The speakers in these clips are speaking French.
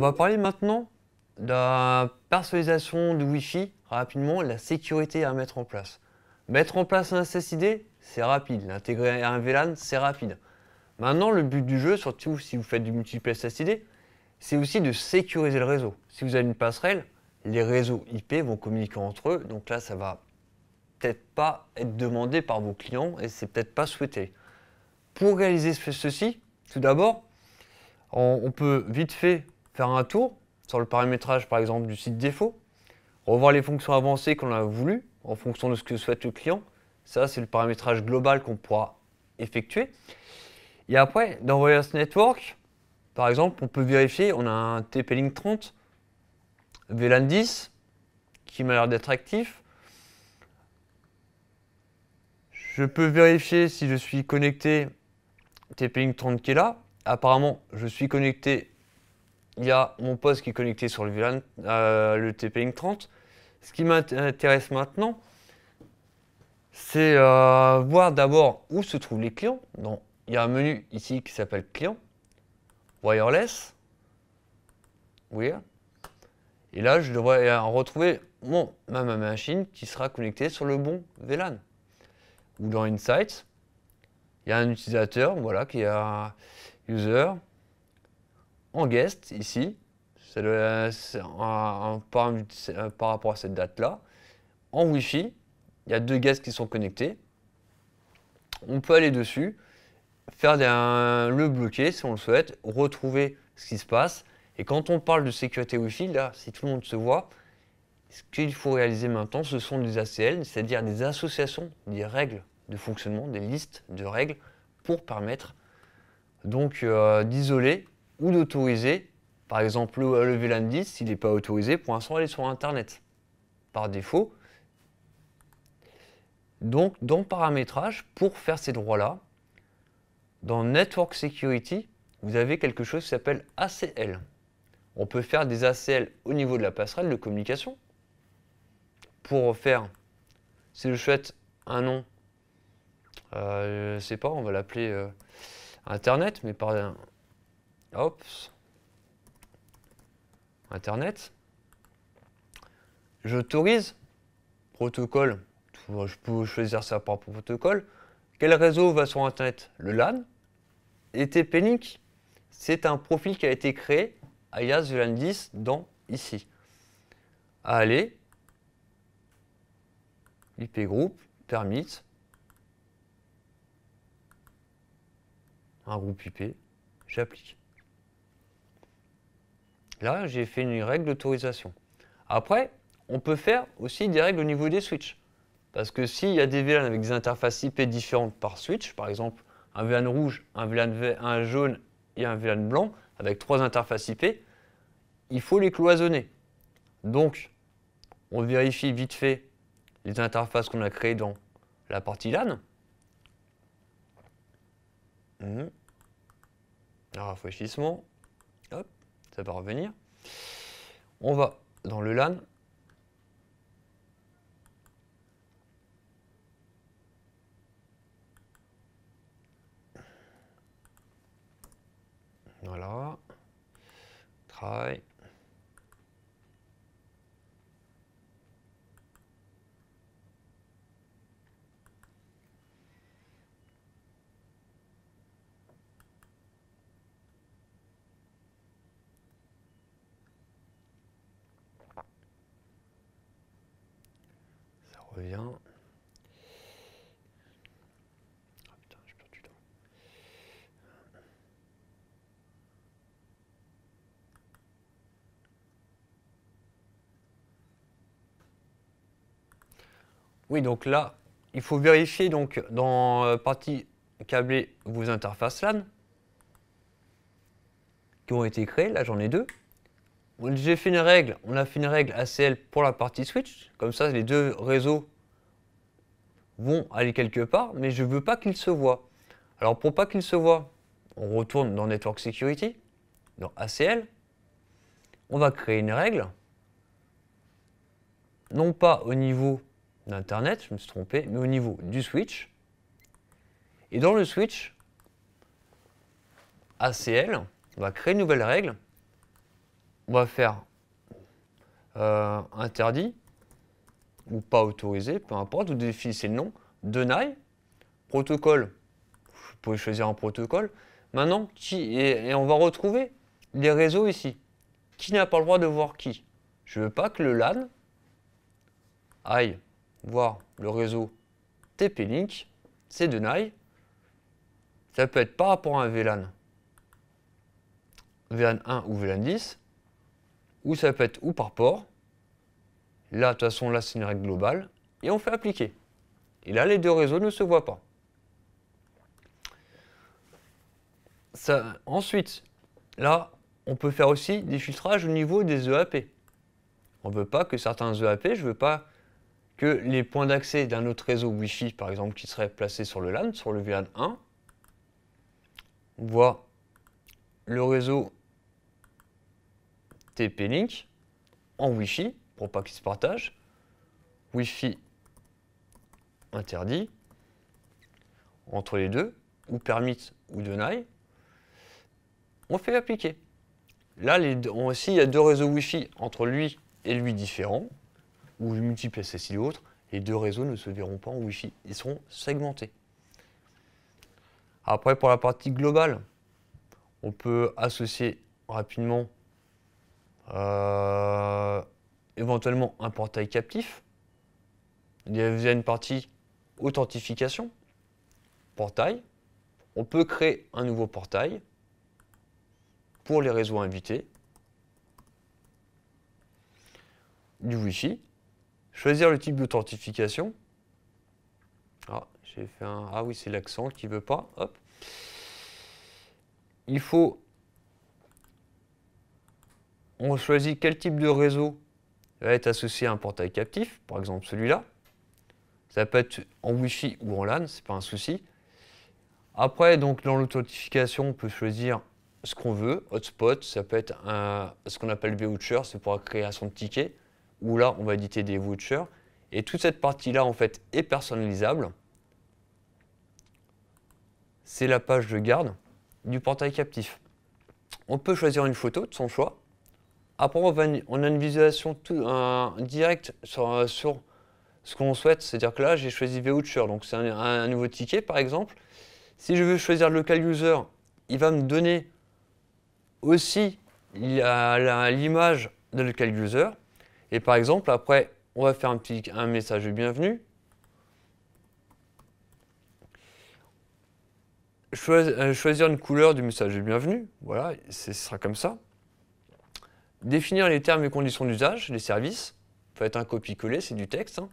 va parler maintenant de la personnalisation du Wi-Fi, rapidement, la sécurité à mettre en place. Mettre en place un SSID, c'est rapide. L'intégrer à un VLAN, c'est rapide. Maintenant, le but du jeu, surtout si vous faites du multiple SSID, c'est aussi de sécuriser le réseau. Si vous avez une passerelle, les réseaux IP vont communiquer entre eux, donc là, ça va peut-être pas être demandé par vos clients et c'est peut-être pas souhaité. Pour réaliser ceci, tout d'abord, on peut vite fait faire un tour sur le paramétrage par exemple du site défaut, revoir les fonctions avancées qu'on a voulu en fonction de ce que souhaite le client. Ça, c'est le paramétrage global qu'on pourra effectuer. Et après, dans Wireless Network, par exemple, on peut vérifier, on a un TP-Link 30, VLAN 10, qui m'a l'air d'être actif. Je peux vérifier si je suis connecté TP-Link 30 qui est là. Apparemment, je suis connecté. Il y a mon poste qui est connecté sur le VLAN, le TP-Link 30. Ce qui m'intéresse maintenant, c'est voir d'abord où se trouvent les clients. Donc, il y a un menu ici qui s'appelle Client, Wireless. Oui. Et là, je devrais retrouver ma machine qui sera connectée sur le bon VLAN. Ou dans Insights, il y a un utilisateur, voilà, qui est un user en guest ici. C'est par rapport à cette date-là. En Wi-Fi, il y a deux guests qui sont connectés. On peut aller dessus, faire le bloquer si on le souhaite, retrouver ce qui se passe. Et quand on parle de sécurité Wi-Fi, là, si tout le monde se voit, ce qu'il faut réaliser maintenant, ce sont des ACL, c'est-à-dire des associations, des règles de fonctionnement, des listes de règles pour permettre donc d'isoler ou d'autoriser, par exemple le VLAN 10, s'il n'est pas autorisé, pour l'instant aller sur Internet par défaut. Donc dans paramétrage, pour faire ces droits-là, dans Network Security, vous avez quelque chose qui s'appelle ACL. On peut faire des ACL au niveau de la passerelle de communication. Pour faire, si je souhaite un nom, je ne sais pas, on va l'appeler Internet, mais par Internet. J'autorise protocole, je peux choisir ça par protocole. Quel réseau va sur Internet? Le LAN. Et TP-Link, c'est un profil qui a été créé alias VLAN 10 dans ici. Allez, IP group, permit, un groupe IP, j'applique. Là, j'ai fait une règle d'autorisation. Après, on peut faire aussi des règles au niveau des switches. Parce que s'il y a des VLAN avec des interfaces IP différentes par switch, par exemple un VLAN rouge, un jaune et un VLAN blanc, avec 3 interfaces IP, il faut les cloisonner. Donc, on vérifie vite fait les interfaces qu'on a créées dans la partie LAN. Un rafraîchissement. Hop, ça va revenir. On va dans le LAN. Voilà. Try. Ça revient. Ah putain, j'ai perdu du temps. Oui, donc là, il faut vérifier donc dans partie câblée vos interfaces LAN qui ont été créées. Là, j'en ai 2. J'ai fait une règle, on a fait une règle ACL pour la partie switch. Comme ça, les deux réseaux vont aller quelque part, mais je ne veux pas qu'ils se voient. Alors, pour pas qu'ils se voient, on retourne dans Network Security, dans ACL. On va créer une règle, non pas au niveau d'Internet, je me suis trompé, mais au niveau du switch. Et dans le switch, ACL, on va créer une nouvelle règle on va faire interdit ou pas autorisé, peu importe, vous définissez le nom, deny, protocole, vous pouvez choisir un protocole. Maintenant, et on va retrouver les réseaux ici. Qui n'a pas le droit de voir qui? Je ne veux pas que le LAN aille voir le réseau TP-Link, c'est deny. Ça peut être par rapport à un VLAN, VLAN 1 ou VLAN 10, ou ça peut être ou par port. Là, de toute façon, là, c'est une règle globale, et on fait appliquer. Et là, les deux réseaux ne se voient pas. Ensuite, là, on peut faire aussi des filtrages au niveau des EAP. On ne veut pas que certains EAP, je ne veux pas que les points d'accès d'un autre réseau Wi-Fi, par exemple, qui serait placé sur le LAN, sur le VLAN 1, voit le réseau TP-Link en Wi-Fi, pour pas qu'il se partage. Wi-Fi interdit entre les deux, ou permit ou deny. On fait appliquer. Là, s'il y a deux réseaux Wi-Fi entre lui et lui différents, ou multiples SSID ou autres, les deux réseaux ne se verront pas en Wi-Fi. Ils seront segmentés. Après, pour la partie globale, on peut associer rapidement éventuellement un portail captif. Il y a une partie authentification, portail. On peut créer un nouveau portail pour les réseaux invités du Wi-Fi. Choisir le type d'authentification. Ah, j'ai fait un... Ah oui, c'est l'accent qui ne veut pas. Hop. Il faut... On choisit quel type de réseau va être associé à un portail captif, par exemple celui-là. Ça peut être en Wi-Fi ou en LAN, c'est pas un souci. Après, donc dans l'authentification, on peut choisir ce qu'on veut. Hotspot, ça peut être ce qu'on appelle voucher, c'est pour la création de tickets. Où là, on va éditer des vouchers. Et toute cette partie-là, en fait, est personnalisable. C'est la page de garde du portail captif. On peut choisir une photo de son choix. Après, on a une visualisation directe sur ce qu'on souhaite. C'est-à-dire que là, j'ai choisi voucher, donc c'est un nouveau ticket, par exemple. Si je veux choisir local user, il va me donner aussi l'image de local user. Et par exemple, après, on va faire un message de bienvenue. Choisir une couleur du message de bienvenue. Voilà, ce sera comme ça. Définir les termes et conditions d'usage, les services. Faites un copier-coller, c'est du texte. Hein.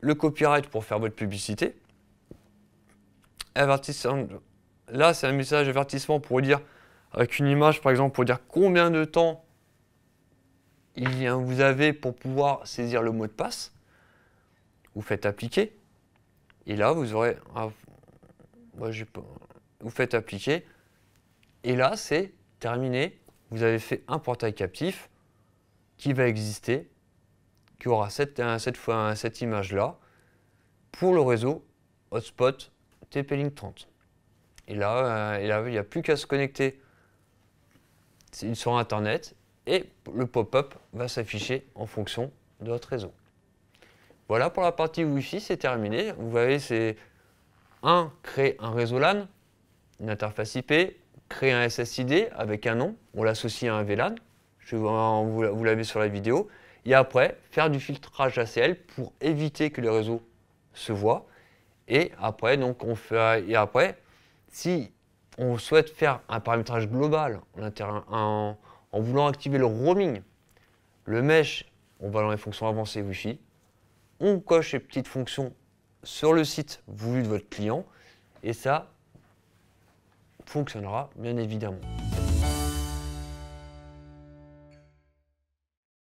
Le copyright pour faire votre publicité. Avertissement. Là, c'est un message d'avertissement pour dire, avec une image par exemple, pour dire combien de temps vous avez pour pouvoir saisir le mot de passe. Vous faites appliquer. Et là, vous aurez... vous faites appliquer. Et là, c'est terminé. Vous avez fait un portail captif qui va exister, qui aura cette image-là pour le réseau hotspot TP-Link 30. Et là, il n'y a plus qu'à se connecter sur Internet et le pop-up va s'afficher en fonction de votre réseau. Voilà pour la partie Wi-Fi, c'est terminé. Vous voyez, c'est créer un réseau LAN, une interface IP, créer un SSID avec un nom, on l'associe à un VLAN, vous l'avez sur la vidéo, et après, faire du filtrage ACL pour éviter que les réseaux se voient. Et après, si on souhaite faire un paramétrage global en voulant activer le roaming, le mesh, on va dans les fonctions avancées Wi-Fi, on coche les petites fonctions sur le site voulu de votre client, et ça fonctionnera bien évidemment.